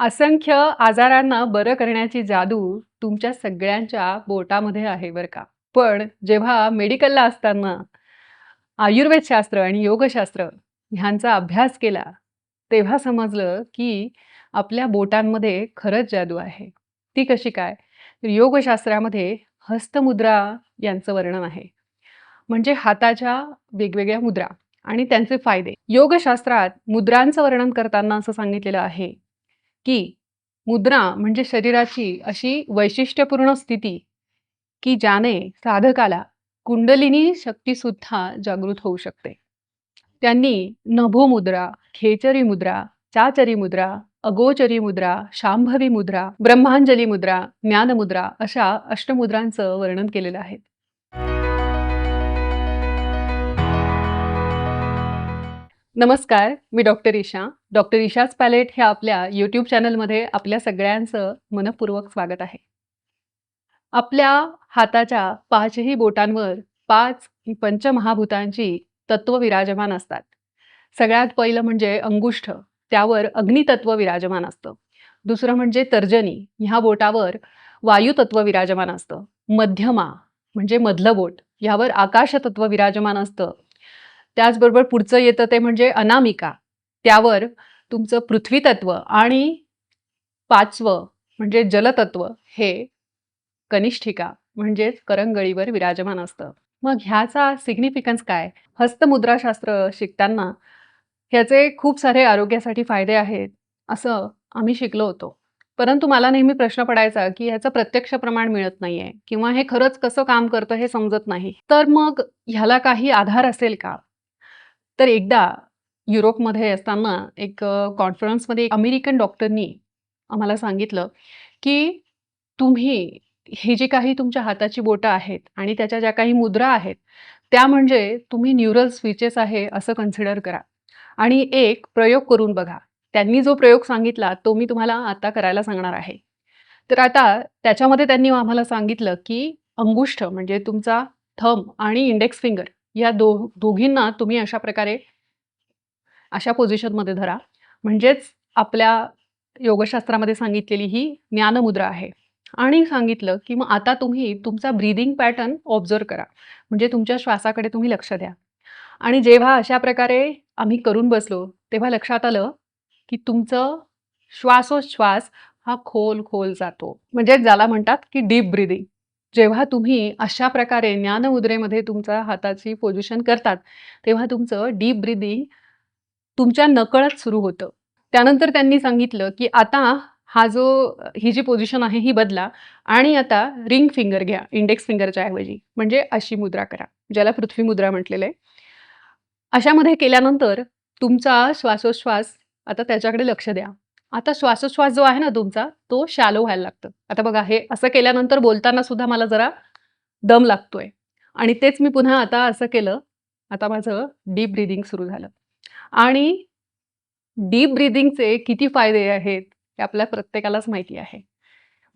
असंख्य आजारांना बरं करण्याची जादू तुमच्या सगळ्यांच्या बोटामध्ये आहे बरं का. पण जेव्हा मेडिकलला असताना आयुर्वेदशास्त्र आणि योगशास्त्र ह्यांचा अभ्यास केला, तेव्हा समजलं की आपल्या बोटांमध्ये खरंच जादू आहे. ती कशी काय? तर योगशास्त्रामध्ये हस्तमुद्रा यांचं वर्णन आहे. म्हणजे हाताच्या वेगवेगळ्या मुद्रा आणि त्यांचे फायदे. योगशास्त्रात मुद्रांचं वर्णन करताना असं सांगितलेलं आहे, की मुद्रा म्हणजे शरीराची अशी वैशिष्ट्यपूर्ण स्थिती, की ज्याने साधकाला कुंडलिनी शक्तीसुद्धा जागृत होऊ शकते. त्यांनी नभो मुद्रा, खेचरी मुद्रा, चाचरी मुद्रा, अगोचरी मुद्रा, शांभवी मुद्रा, ब्रह्मांजली मुद्रा, ज्ञानमुद्रा अशा अष्टमुद्रांचं वर्णन केलेलं आहे. नमस्कार, मी डॉक्टर ईशा. डॉक्टर ईशाच पॅलेट ह्या आपल्या यूट्यूब चॅनलमध्ये आपल्या सगळ्यांचं मनःपूर्वक स्वागत आहे. आपल्या हाताच्या 5ही बोटांवर 5 पंचमहाभूतांची तत्व विराजमान असतात. सगळ्यात पहिलं म्हणजे अंगुष्ठ, त्यावर अग्नितत्व विराजमान असतं. दुसरं म्हणजे तर्जनी, ह्या बोटावर वायुतत्व विराजमान असतं. मध्यमा म्हणजे मधलं बोट, यावर आकाशतत्व विराजमान असतं. त्याचबरोबर पुढचं येतं ते म्हणजे अनामिका, त्यावर तुमचं पृथ्वी तत्व आणि 5वं म्हणजे जलतत्व हे कनिष्ठिका म्हणजेच करंगळीवर विराजमान असतं. मग ह्याचा सिग्निफिकन्स काय? हस्तमुद्राशास्त्र शिकताना ह्याचे खूप सारे आरोग्यासाठी फायदे आहेत, असं आम्ही शिकलो होतो. परंतु मला नेहमी प्रश्न पडायचा, की ह्याचं प्रत्यक्ष प्रमाण मिळत नाहीये किंवा हे खरंच कसं काम करतं हे समजत नाही. तर मग ह्याला काही आधार असेल का? तर एकदा युरोपमध्ये असताना एक कॉन्फरन्समध्ये एक अमेरिकन डॉक्टरनी आम्हाला सांगितलं, की तुम्ही ही जी काही तुमच्या हाताची बोटं आहेत आणि त्याच्या ज्या काही मुद्रा आहेत, त्या म्हणजे तुम्ही न्यूरल स्विचेस आहे असं कन्सिडर करा आणि एक प्रयोग करून बघा. त्यांनी जो प्रयोग सांगितला तो मी तुम्हाला आता करायला सांगणार आहे. तर आता त्याच्यामध्ये त्यांनी आम्हाला सांगितलं, की अंगुष्ठ म्हणजे तुमचा थंब आणि इंडेक्स फिंगर या दोघींना तुम्ही अशा प्रकारे अशा पोझिशनमध्ये धरा. म्हणजेच आपल्या योगशास्त्रामध्ये सांगितलेली ही ज्ञानमुद्रा आहे. आणि सांगितलं, की मग आता तुम्ही तुमचा ब्रीथिंग पॅटर्न ऑब्झर्व्ह करा. म्हणजे तुमच्या श्वासाकडे तुम्ही लक्ष द्या. आणि जेव्हा अशा प्रकारे आम्ही करून बसलो, तेव्हा लक्षात आलं, की तुमचं श्वासोच्छ्वास हा खोल-खोल जातो. म्हणजे ज्याला म्हणतात, की डीप ब्रीथिंग. जेव्हा तुम्ही अशा प्रकारे ज्ञानमुद्रेमध्ये तुमच्या हाताची पोझिशन करतात, तेव्हा तुमचं डीप ब्रीथिंग तुमच्या नकळत सुरू होतं. त्यानंतर त्यांनी सांगितलं, की आता ही जी पोझिशन आहे ही बदला आणि आता रिंग फिंगर घ्या इंडेक्स फिंगरच्या ऐवजी. म्हणजे अशी मुद्रा करा, ज्याला पृथ्वी मुद्रा म्हटलेलं आहे. अशामध्ये केल्यानंतर तुमचा श्वासोच्छ्वास आता त्याच्याकडे लक्ष द्या. आता श्वासोच्छ्वास जो आहे ना तुमचा, तो शॅलो व्हायला लागतं. आता बघा हे असं केल्यानंतर बोलताना सुद्धा मला जरा दम लागतोय आणि तेच मी पुन्हा आता असं केलं. आता माझं डीप ब्रीथिंग सुरू झालं आणि डीप ब्रीथिंगचे किती फायदे आहेत, हे आपल्या प्रत्येकालाच माहिती आहे.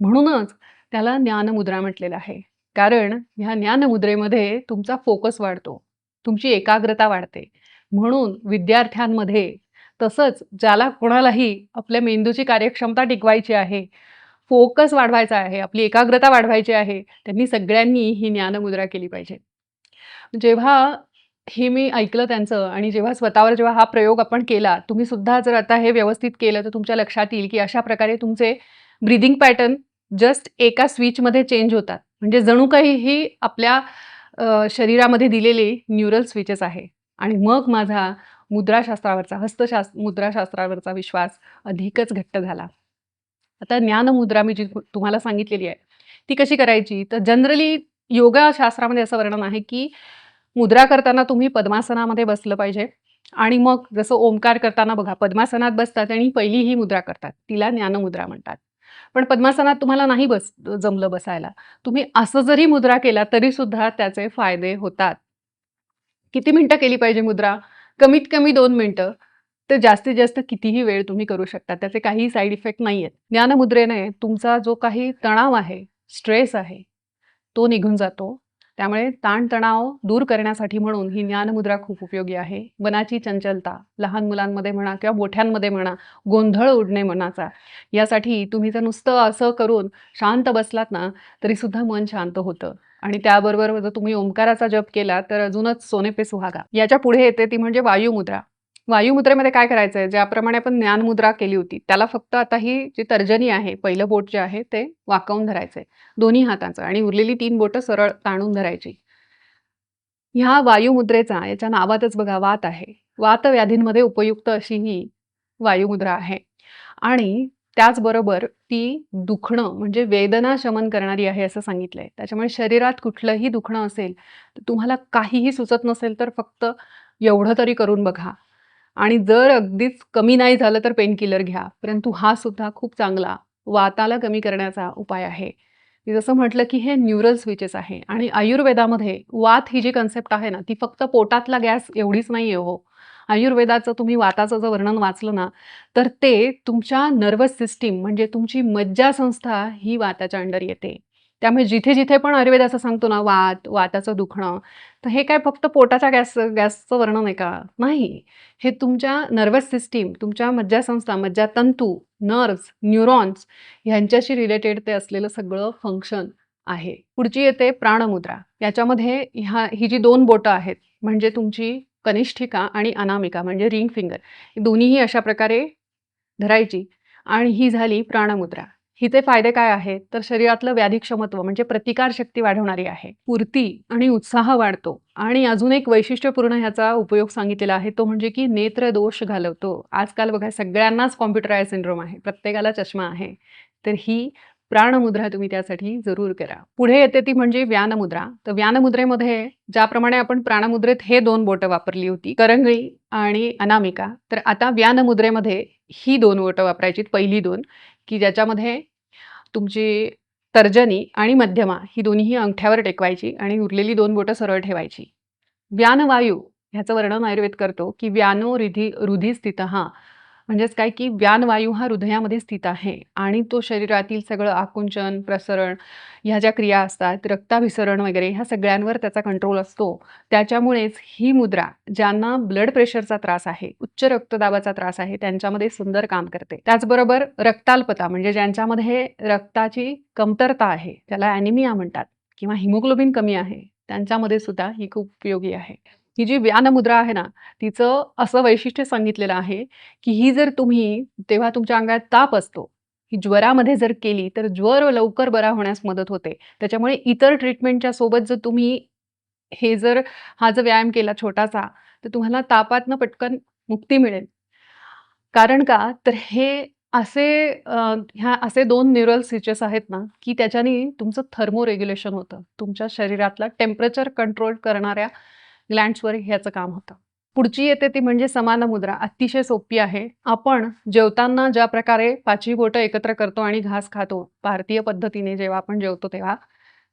म्हणूनच त्याला ज्ञानमुद्रा म्हटलेलं आहे. कारण ह्या ज्ञानमुद्रेमध्ये तुमचा फोकस वाढतो, तुमची एकाग्रता वाढते. म्हणून विद्यार्थ्यांमध्ये तसंच ज्याला कोणालाही आपल्या मेंदूची कार्यक्षमता टिकवायची आहे, फोकस वाढवायचा आहे, आपली एकाग्रता वाढवायची आहे, त्यांनी सगळ्यांनी ही ज्ञानमुद्रा केली पाहिजे. जेव्हा हे मी ऐकलं त्यांचं आणि जेव्हा स्वतःवर हा प्रयोग आपण केला, तुम्ही सुद्धा जर आता हे व्यवस्थित केलं, तर तुमच्या लक्षात येईल, की अशा प्रकारे तुमचे ब्रीथिंग पॅटर्न जस्ट एका स्विचमध्ये चेंज होतात. म्हणजे जणू काही ही आपल्या शरीरामध्ये दिलेले न्यूरल स्विचेस आहे आणि मग माझा मुद्राशास्त्रावरचा, मुद्राशास्त्रावरचा विश्वास अधिकच घट्ट झाला. आता ज्ञानमुद्रा मी जी तुम्हाला सांगितलेली आहे, ती कशी करायची? तर जनरली योगशास्त्रामध्ये असं वर्णन आहे, की मुद्रा करताना तुम्ही पद्मासनामध्ये बसलं पाहिजे आणि मग जसं ओमकार करताना बघा पद्मासनात बसतात आणि पहिली ही मुद्रा करतात. तिला ज्ञानमुद्रा म्हणतात. पण पद्मासनात तुम्हाला नाही जमलं बसायला. तुम्ही असं जरी मुद्रा केला तरीसुद्धा त्याचे फायदे होतात. किती मिनिटं केली पाहिजे मुद्रा? कमीत कमी 2 मिनिटं. तर जास्तीत जास्त कितीही वेळ तुम्ही करू शकता. त्याचे काहीही साइड इफेक्ट नाहीयेत. ज्ञानमुद्रेने तुमचा जो काही तणाव आहे, स्ट्रेस आहे, तो निघून जातो त्यामुळे ताणतणाव दूर करण्यासाठी म्हणून ही ज्ञानमुद्रा खूप उपयोगी आहे. मनाची चंचलता, लहान मुलांमध्ये म्हणा किंवा मोठ्यांमध्ये म्हणा, गोंधळ उडणे मनाचा, यासाठी तुम्ही जर नुसतं असं करून शांत बसलात ना, तरीसुद्धा मन शांत होतं. आणि त्याबरोबर जर तुम्ही ओंकाराचा जप केला, तर अजूनच सोने पे सुहागा. याच्या पुढे येते ती म्हणजे वायुमुद्रा. वायुमुद्रेमध्ये काय करायचं आहे, ज्याप्रमाणे आपण ज्ञानमुद्रा केली होती, त्याला फक्त आता ही जी तर्जनी आहे, पहिलं बोट जे आहे ते वाकवून धरायचं आहे दोन्ही हातांचं आणि उरलेली 3 बोटं सरळ ताणून धरायची. ह्या वायुमुद्रेचा याच्या नावातच बघा वात आहे. वातव्याधींमध्ये उपयुक्त अशी ही वायुमुद्रा आहे आणि त्याचबरोबर ती दुखणं म्हणजे वेदना शमन करणारी आहे असं सांगितलंय. त्याच्यामुळे शरीरात कुठलंही दुखणं असेल, तर तुम्हाला काहीही सुचत नसेल तर फक्त एवढं तरी करून बघा. आणि जर अगदीच कमी नाही झालं तर पेनकिलर घ्या. परंतु हा सुद्धा खूप चांगला वाताला कमी करण्याचा उपाय आहे. मी जसं म्हटलं, की हे न्यूरल स्विचेस आहे आणि आयुर्वेदामध्ये वात ही जी कन्सेप्ट आहे ना, ती फक्त पोटातला गॅस एवढीच नाहीये हो. आयुर्वेदाचं तुम्ही वाताचं जर वर्णन वाचलं ना, तर ते तुमच्या नर्व्हस सिस्टम म्हणजे तुमची मज्जासंस्था ही वाताच्या अंडर येते. त्यामुळे जिथे-जिथे पण आयुर्वेद असं सांगतो ना, वाताचं दुखणं, तर हे काय फक्त पोटाच्या गॅसचं वर्णन आहे का? नाही. हे तुमच्या नर्व्हस सिस्टम, तुमच्या मज्जासंस्था, मज्जातंतू, नर्व्हज, न्यूरॉन्स ह्यांच्याशी रिलेटेड ते असलेलं सगळं फंक्शन आहे. पुढची येते प्राणमुद्रा. याच्यामध्ये ही जी 2 बोटं आहेत, म्हणजे तुमची कनिष्ठिका आणि अनामिका म्हणजे रिंग फिंगर, ही दोन्हीही अशा प्रकारे धरायची आणि ही झाली प्राणमुद्रा. हिचे फायदे काय आहेत? तर शरीरातलं व्याधिक्षमत्व म्हणजे प्रतिकारशक्ती वाढवणारी आहे. स्फूर्ती आणि उत्साह वाढतो आणि अजून एक वैशिष्ट्यपूर्ण ह्याचा उपयोग सांगितलेला आहे, तो म्हणजे की नेत्रदोष घालवतो. आजकाल बघा सगळ्यांनाच कॉम्प्युटर आय सिंड्रोम आहे. प्रत्येकाला चष्मा आहे. तर ही प्राणमुद्रा तुम्ही त्यासाठी जरूर करा. पुढे येते ती म्हणजे व्यानमुद्रा. तर व्यानमुद्रेमध्ये ज्याप्रमाणे आपण प्राणमुद्रेत हे 2 बोटं वापरली होती, करंगळी आणि अनामिका. तर आता व्यानमुद्रेमध्ये ही 2 बोटं वापरायची, पहिली 2 की ज्याच्यामध्ये तुमची तर्जनी आणि मध्यमा ही दोन्हीही अंगठ्यावर टेकवायची आणि उरलेली 2 बोटं सरळ ठेवायची. व्यानवायू ह्याचं वर्णन आयुर्वेद करतो, की व्यानो हृदी स्थितः म्हणजेच काय, की व्यानवायू हा हृदयामध्ये स्थित आहे आणि तो शरीरातील सगळं आकुंचन, प्रसरण ह्या ज्या क्रिया असतात, रक्ताभिसरण वगैरे ह्या सगळ्यांवर त्याचा कंट्रोल असतो. त्याच्यामुळेच ही मुद्रा ज्यांना ब्लड प्रेशरचा त्रास आहे, उच्च रक्तदाबाचा त्रास आहे, त्यांच्यामध्ये सुंदर काम करते. त्याचबरोबर रक्ताल्पता म्हणजे ज्यांच्यामध्ये रक्ताची कमतरता आहे, त्याला ॲनिमिया म्हणतात किंवा हिमोग्लोबिन कमी आहे, त्यांच्यामध्ये सुद्धा ही खूप उपयोगी आहे. ही जी व्यानमुद्रा आहे ना, तिचं असं वैशिष्ट्य सांगितलेलं आहे, की ही जर तुम्ही तेव्हा तुमच्या अंगात ताप असतो, ही ज्वरामध्ये जर केली, तर ज्वर लवकर बरा होण्यास मदत होते. त्याच्यामुळे इतर ट्रीटमेंटच्या सोबत जर तुम्ही हा जर व्यायाम केला छोटासा, तर तुम्हाला तापातनं पटकन मुक्ती मिळेल. कारण का? तर हे असे असे 2 न्यूरल स्विचेस आहेत ना, की त्याच्याने तुमचं थर्मो रेग्युलेशन होतं. तुमच्या शरीरातलं टेम्परेचर कंट्रोल करणाऱ्या ग्लँड्सवर ह्याचं काम होतं. पुढची येते ती म्हणजे समान मुद्रा. अतिशय सोपी आहे. आपण जेवताना ज्या प्रकारे 5ही बोटं एकत्र करतो आणि घास खातो, भारतीय पद्धतीने जेव्हा आपण जेवतो तेव्हा,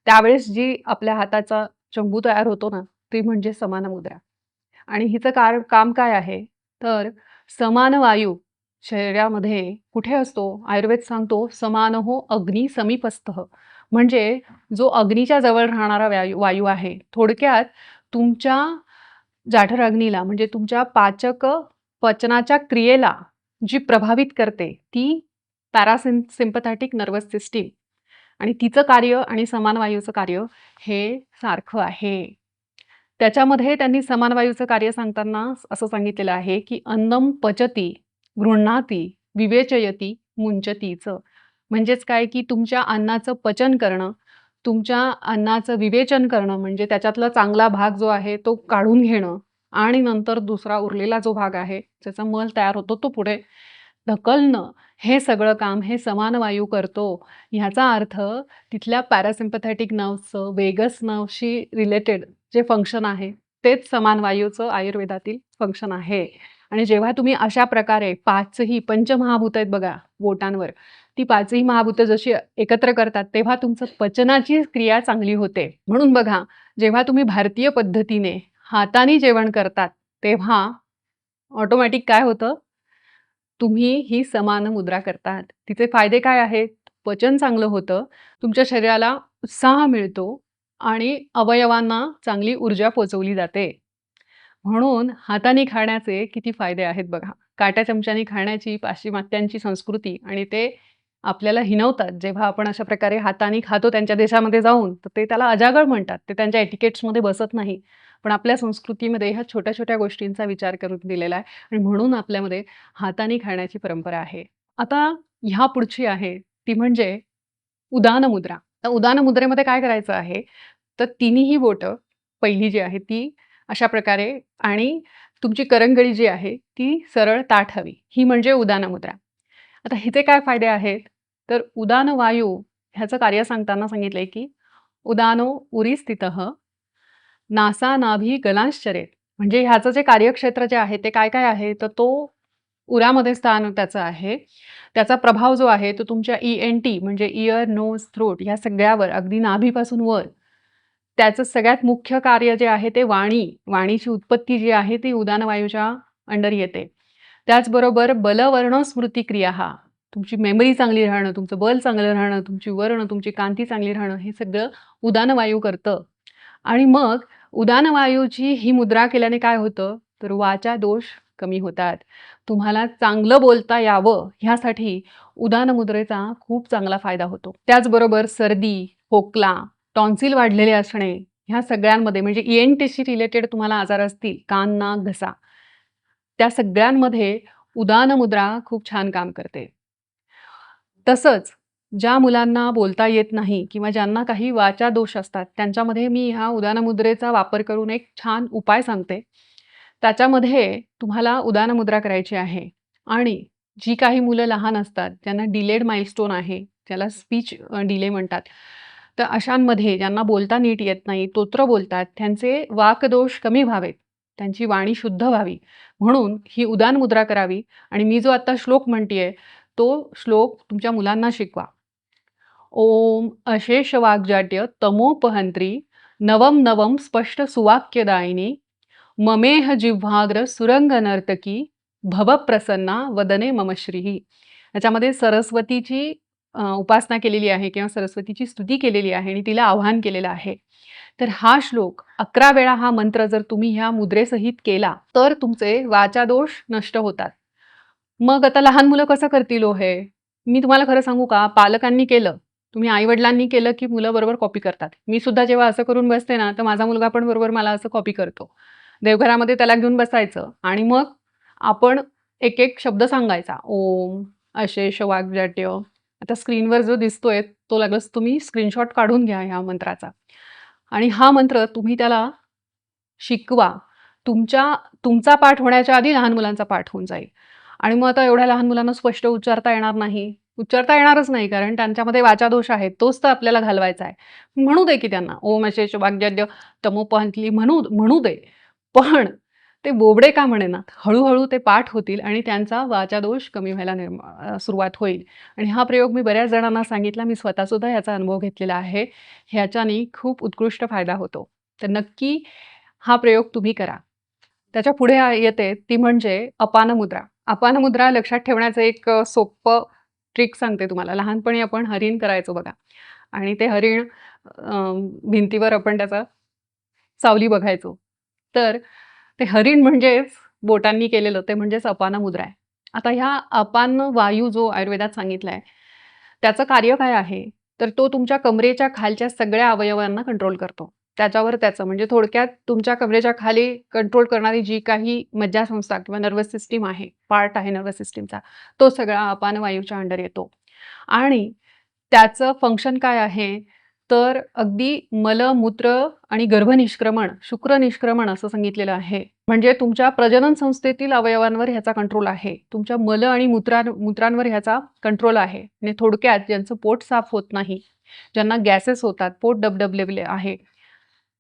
त्यावेळेस जी आपल्या हाताचा चंबू तयार होतो ना, ती म्हणजे समान मुद्रा. आणि हिचं काम काय आहे? तर समान वायू शरीरामध्ये कुठे असतो? आयुर्वेद सांगतो, "समानहो अग्नी समीपस्थः." म्हणजे जो अग्नीच्या जवळ राहणारा वायू आहे. थोडक्यात तुमच्या जाठर अग्नीला म्हणजे तुमच्या पचनाच्या क्रियेला जी प्रभावित करते, ती सिम्पॅथेटिक नर्व्हस सिस्टम आणि तिचं कार्य आणि समान वायूचं कार्य हे सारखं आहे. त्याच्यामध्ये त्यांनी समान वायूचं कार्य सांगताना असं सांगितलेलं आहे, की अन्नम पचती, गृह्णाती, विवेचयती, मुंचतीच. म्हणजेच काय, की तुमच्या अन्नाचं पचन करणं, तुमच्या अन्नाचं विवेचन करणं म्हणजे त्याच्यातला चांगला भाग जो आहे तो काढून घेणं आणि नंतर दुसरा उरलेला जो भाग आहे, ज्याचा मल तयार होतो तो पुढे ढकलणं, हे सगळं काम हे समान वायू करतो. ह्याचा अर्थ तिथल्या पॅरासिम्पॅथेटिक नर्व्हचं, वेगस नर्व्हशी रिलेटेड जे फंक्शन आहे, तेच समान वायूचं आयुर्वेदातील फंक्शन आहे. आणि जेव्हा तुम्ही अशा प्रकारे 5ही पंचमहाभूत आहेत बघा बोटांवर, ती 5ही महाभूतं जशी एकत्र करतात, तेव्हा तुमचं पचनाची क्रिया चांगली होते. म्हणून बघा, जेव्हा तुम्ही भारतीय पद्धतीने हाताने जेवण करतात, तेव्हा ऑटोमॅटिक काय होतं? तुम्ही ही समान मुद्रा करतात. तिचे फायदे काय आहेत? पचन चांगलं होतं, तुमच्या शरीराला उत्साह मिळतो आणि अवयवांना चांगली ऊर्जा पोहोचवली जाते. म्हणून हाताने खाण्याचे किती फायदे आहेत बघा. काट्या चमच्यानी खाण्याची पाश्चिमात्यांची संस्कृती आणि ते आपल्याला हिणवतात. जेव्हा आपण अशा प्रकारे हाताने खातो त्यांच्या देशामध्ये जाऊन, तर ते त्याला अजागळ म्हणतात. ते त्यांच्या एटिकेट्समध्ये बसत नाही. पण आपल्या संस्कृतीमध्ये ह्या छोट्या-छोट्या गोष्टींचा विचार करून दिलेला आहे आणि म्हणून आपल्यामध्ये हाताने खाण्याची परंपरा आहे. आता ह्या पुढची आहे, ती म्हणजे उदान मुद्रा. तर उदान मुद्रेमध्ये काय करायचं आहे, तर तिन्हीही बोटं पहिली जी आहे ती अशा प्रकारे आणि तुमची करंगळी जी आहे ती सरळ ताठ हवी. ही म्हणजे उदान मुद्रा. आता हिचे काय फायदे आहेत? तर उदान वायू ह्याचं कार्य सांगताना सांगितलंय, की उदानो उरी स्थितः नासा-नाभी गलांश्चरेत. म्हणजे ह्याचं जे कार्यक्षेत्र जे आहे ते काय-काय आहे? तर तो उरामध्ये स्थान त्याचं आहे. त्याचा प्रभाव जो आहे तो तुमच्या ई-एन-टी म्हणजे इयर, नोज, थ्रोट ह्या सगळ्यावर अगदी नाभीपासून वर. त्याचं सगळ्यात मुख्य कार्य जे आहे ते वाणी. वाणीची उत्पत्ती जी आहे ती उदान वायूच्या अंडर येते. त्याचबरोबर बलवर्ण स्मृती क्रिया हा. तुमची मेमरी चांगली राहणं, तुमचं बल चांगलं राहणं, तुमची वर्ण, तुमची कांती चांगली राहणं हे सगळं उदान वायू करतं. आणि मग उदान वायूची ही मुद्रा केल्याने काय होतं? तर वाचा दोष कमी होतात. तुम्हाला चांगलं बोलता यावं ह्यासाठी उदान मुद्रेचा खूप चांगला फायदा होतो. त्याचबरोबर सर्दी, खोकला, टॉन्सिल वाढलेले असणे ह्या सगळ्यांमध्ये म्हणजे ई-एन-टीशी रिलेटेड तुम्हाला आजार असतील, कान, नाक, घसा, त्या सगळ्यांमध्ये उदान मुद्रा खूप छान काम करते. तसंच ज्या मुलांना बोलता येत नाही किंवा ज्यांना काही वाचा दोष असतात, त्यांच्यामध्ये मी ह्या उदान मुद्रेचा वापर करून एक छान उपाय सांगते. त्याच्यामध्ये तुम्हाला उदान मुद्रा करायची आहे आणि जी काही मुलं लहान असतात, ज्यांना डिलेड माइलस्टोन आहे, ज्याला स्पीच डिले म्हणतात. तर अशांमध्ये ज्यांना बोलता नीट येत नाही, तोत्र बोलतात, त्यांचे वाकदोष कमी व्हावेत, त्यांची वाणी शुद्ध व्हावी, म्हणून ही उदान मुद्रा करावी आणि मी जो आता श्लोक म्हणतीये, तो श्लोक तुमच्या मुलांना शिकवा. ओम अशेष वाग्जाट्य तमोपहंत्री नवम नवम स्पष्ट सुवाक्यदायिनी ममेह जिव्हाग्र सुरंग नर्तकी भव प्रसन्ना वदने मम श्रीही. याच्यामध्ये सरस्वतीची उपासना केलेली आहे किंवा सरस्वतीची स्तुती केलेली आहे आणि तिला आवाहन केलेलं आहे. तर हा श्लोक 11 वेळा हा मंत्र जर तुम्ही ह्या मुद्रेसहित केला तर तुमचे वाचादोष नष्ट होतात. मग आता लहान मुलं कसं करतील हो हे? मी तुम्हाला खरं सांगू का? पालकांनी केलं, तुम्ही आई-वडिलांनी केलं, की मुलं बरोबर कॉपी करतात. मी सुद्धा जेव्हा असं करून बसते ना, तर माझा मुलगा पण बरोबर मला असं कॉपी करतो. देवघरामध्ये त्याला घेऊन बसायचं आणि मग आपण एक-एक शब्द सांगायचा. ओम, अशेष वाग्जाट्य. आता स्क्रीनवर जो दिसतोय, तो लगेच तुम्ही स्क्रीनशॉट काढून घ्या ह्या मंत्राचा. आणि हा मंत्र तुम्ही त्याला शिकवा. तुमचा पाठ होण्याच्या आधी लहान मुलांचा पाठ होऊन जाईल. आणि मग आता एवढ्या लहान मुलांना स्पष्ट उच्चारता येणार नाही. उच्चारता येणारच नाही कारण त्यांच्यामध्ये वाचादोष आहे. तोच तर आपल्याला घालवायचा आहे. म्हणू दे की त्यांना ओम अशेष वाग्जाड्य तमोपंथली म्हणू म्हणू दे. पण ते बोबडे का म्हणेनात. हळू ते पाठ होतील आणि त्यांचा वाचादोष कमी व्हायला सुरुवात होईल. आणि हा प्रयोग मी बऱ्याच जणांना सांगितला. मी स्वतःसुद्धा याचा अनुभव घेतलेला आहे. ह्याच्याने खूप उत्कृष्ट फायदा होतो. तर नक्की हा प्रयोग तुम्ही करा. त्याच्या पुढे येते ती म्हणजे अपान मुद्रा. अपान मुद्रा लक्षात ठेवण्याचं एक सोपं ट्रिक सांगते तुम्हाला. लहानपणी आपण हरीण करायचो बघा आणि ते हरीण भिंतीवर आपण त्याचा सावली बघायचो. तर ते हरीण म्हणजेच बोटांनी केलेलं ते म्हणजेच अपान मुद्रा आहे. आता ह्या अपान वायू जो आयुर्वेदात सांगितलाय, त्याचं कार्य काय आहे? तर तो तुमच्या कमरेच्या खालच्या सगळ्या अवयवांना कंट्रोल करतो. त्याच्यावर त्याचं म्हणजे थोडक्यात तुमच्या कमरेच्या खाली कंट्रोल करणारी जी काही मज्जासंस्था किंवा नर्व्हस सिस्टम आहे, पार्ट आहे नर्व्हस सिस्टमचा, तो सगळा अपान वायूच्या अंडर येतो. आणि त्याचं फंक्शन काय आहे? तर अगदी मलमूत्र आणि गर्भनिष्क्रमण, शुक्रनिष्क्रमण असं सांगितलेलं आहे. म्हणजे तुमच्या प्रजनन संस्थेतील अवयवांवर ह्याचा कंट्रोल आहे. तुमच्या मल आणि मूत्रांवर ह्याचा कंट्रोल आहे. आणि थोडक्यात ज्यांचं पोट साफ होत नाही, ज्यांना गॅसेस होतात, पोट डबडबलेले आहे,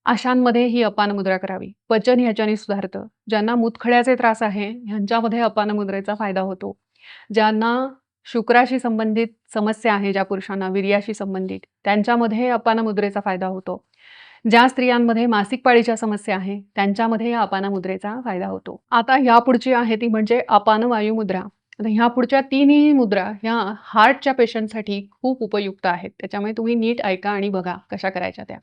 अशांमध्ये ही अपान मुद्रा करावी. पचन ह्याच्याने सुधारतं. ज्यांना मूतखड्याचे त्रास आहे, ह्यांच्यामध्ये अपान मुद्रेचा फायदा होतो. ज्यांना शुक्राशी संबंधित समस्या आहे, ज्या पुरुषांना वीर्याशी संबंधित, त्यांच्यामध्ये अपान मुद्रेचा फायदा होतो. ज्या स्त्रियांमध्ये मासिक पाळीच्या समस्या आहे, त्यांच्यामध्ये या अपान मुद्रेचा फायदा होतो. आता ह्या पुढची आहे ती म्हणजे अपान वायू मुद्रा. आता ह्या पुढच्या तिन्ही मुद्रा ह्या हार्टच्या पेशंटसाठी खूप उपयुक्त आहेत. त्याच्यामुळे तुम्ही नीट ऐका आणि बघा कशा करायच्या त्या.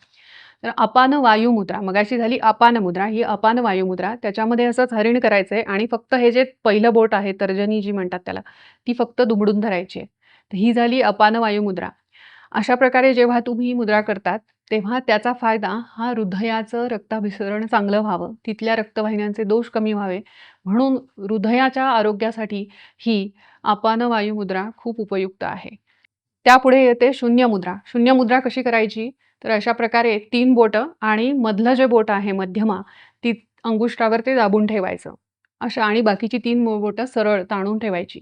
तर अपान वायू मुद्रा मगाशी झाली अपान मुद्रा, ही अपान वायू मुद्रा. त्याच्यामध्ये असंच हरीण करायचंय आणि फक्त हे जे पहिलं बोट आहे, तर्जनी जी म्हणतात त्याला, ती फक्त दुमडून धरायची आहे. तर ही झाली अपान वायू मुद्रा. अशा प्रकारे जेव्हा तुम्ही ही मुद्रा करतात, तेव्हा त्याचा फायदा हा हृदयाचं रक्ताभिसरण चांगलं व्हावं, तिथल्या रक्तवाहिन्यांचे दोष कमी व्हावे, म्हणून हृदयाच्या आरोग्यासाठी ही अपान वायू मुद्रा खूप उपयुक्त आहे. त्यापुढे येते शून्य मुद्रा. शून्य मुद्रा कशी करायची? तर अशा प्रकारे 3 बोटं आणि मधलं जे बोट आहे मध्यमा, ती अंगुष्ठावर ते दाबून ठेवायचं. अशा आणि बाकीची 3 बोटं सरळ ताणून ठेवायची.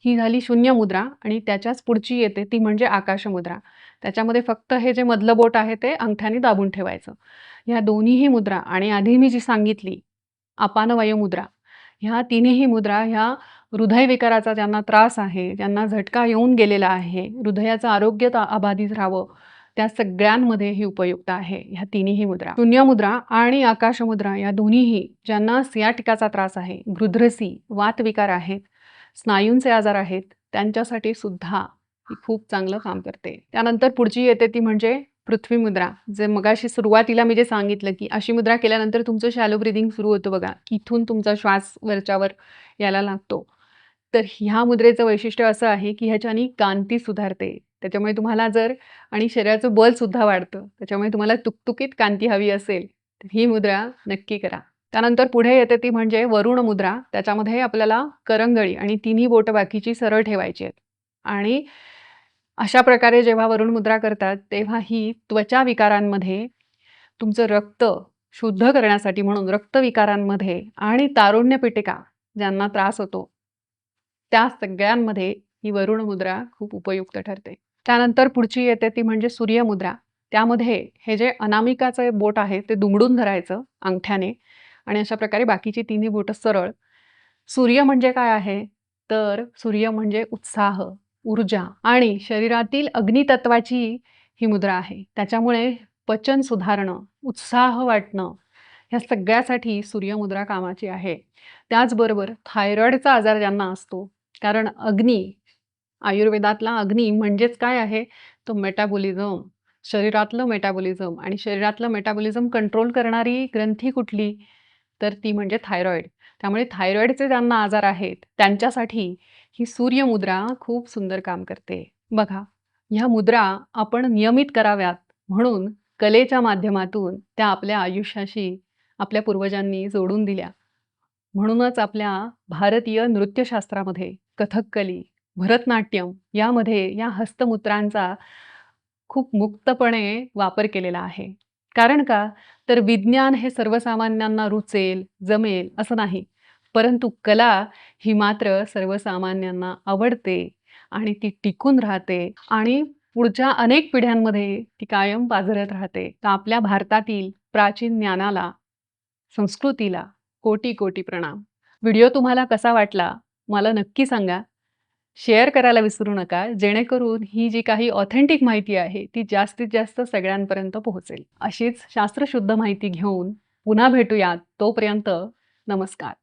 ही झाली शून्य मुद्रा आणि त्याच्याच पुढची येते ती म्हणजे आकाश मुद्रा. त्याच्यामध्ये फक्त हे जे मधलं बोट आहे ते अंगठ्याने दाबून ठेवायचं. ह्या दोन्हीही मुद्रा आणि आधी मी जी सांगितली अपानवायू मुद्रा, ह्या तिन्हीही मुद्रा ह्या हृदयविकाराचा ज्यांना त्रास आहे, ज्यांना झटका येऊन गेलेला आहे, हृदयाचं आरोग्य अबाधित राहावं, त्या सगळ्यांमध्ये ही उपयुक्त आहे ह्या तिन्हीही मुद्रा. शून्य मुद्रा आणि आकाश मुद्रा या दोन्हीही ज्यांना सियाटिकाचा त्रास आहे, गृध्रसी, वातविकार आहेत, स्नायूंचे आजार आहेत, त्यांच्यासाठी सुद्धा ही खूप चांगलं काम करते. त्यानंतर पुढची येते ती म्हणजे पृथ्वी मुद्रा. जे मगाशी सुरुवातीला मी जे सांगितलं, की अशी मुद्रा केल्यानंतर तुमचं शॅलो ब्रीथिंग सुरू होतं बघा. इथून तुमचा श्वास वरच्यावर यायला लागतो. तर ह्या मुद्रेचं वैशिष्ट्य असं आहे, की ह्याच्याने कांती सुधारते. त्याच्यामुळे तुम्हाला जर आणि शरीराचं बल सुद्धा वाढतं. त्याच्यामुळे तुम्हाला तुकतुकीत कांती हवी असेल, तर ही मुद्रा नक्की करा. त्यानंतर पुढे येते ती म्हणजे वरुण मुद्रा. त्याच्यामध्ये आपल्याला करंगळी आणि तिन्ही बोटं बाकीची सरळ ठेवायची आहेत. आणि अशा प्रकारे जेव्हा वरुण मुद्रा करतात, तेव्हा ही त्वचा विकारांमध्ये तुमचं रक्त शुद्ध करण्यासाठी म्हणून रक्तविकारांमध्ये आणि तारुण्य पिटिका ज्यांना त्रास होतो, त्या सगळ्यांमध्ये ही वरुण मुद्रा खूप उपयुक्त ठरते. त्यानंतर पुढची येते ती म्हणजे सूर्यमुद्रा. त्यामध्ये हे जे अनामिकाचं बोट आहे ते दुमडून धरायचं अंगठ्याने आणि अशा प्रकारे बाकीची तिन्ही बोटं सरळ. सूर्य म्हणजे काय आहे? तर सूर्य म्हणजे उत्साह, ऊर्जा आणि शरीरातील अग्नितत्वाची ही मुद्रा आहे. त्याच्यामुळे पचन सुधारणं, उत्साह वाटणं, ह्या सगळ्यासाठी सूर्यमुद्रा कामाची आहे. त्याचबरोबर थायरॉईडचा आजार ज्यांना असतो, कारण अग्नी, आयुर्वेदातला अग्नी म्हणजेच काय आहे? तो मेटाबॉलिझम, शरीरातलं मेटाबॉलिझम आणि शरीरातलं मेटाबॉलिझम कंट्रोल करणारी ग्रंथी कुठली? तर ती म्हणजे थायरॉईड. त्यामुळे थायरॉईडचे ज्यांना आजार आहेत, त्यांच्यासाठी ही सूर्यमुद्रा खूप सुंदर काम करते. बघा, ह्या मुद्रा आपण नियमित कराव्यात म्हणून कलेच्या माध्यमातून त्या आपल्या आयुष्याशी आपल्या पूर्वजांनी जोडून दिल्या. म्हणूनच आपल्या भारतीय नृत्यशास्त्रामध्ये कथकली, भरतनाट्यम यामध्ये या हस्तमुद्रांचा खूप मुक्तपणे वापर केलेला आहे. कारण का? तर विज्ञान हे सर्वसामान्यांना रुचेल, जमेल असं नाही. परंतु कला ही मात्र सर्वसामान्यांना आवडते आणि ती टिकून राहते आणि पुढच्या अनेक पिढ्यांमध्ये ती कायम पाझरत राहते. तर आपल्या भारतातील प्राचीन ज्ञानाला, संस्कृतीला कोटी-कोटी प्रणाम. व्हिडिओ तुम्हाला कसा वाटला? मला नक्की सांगा. शेअर करायला विसरू नका, जेणेकरून ही जी काही ऑथेंटिक माहिती आहे, ती जास्तीत जास्त सगळ्यांपर्यंत पोहोचेल. अशीच शास्त्रशुद्ध माहिती घेऊन पुन्हा भेटूयात. तोपर्यंत नमस्कार.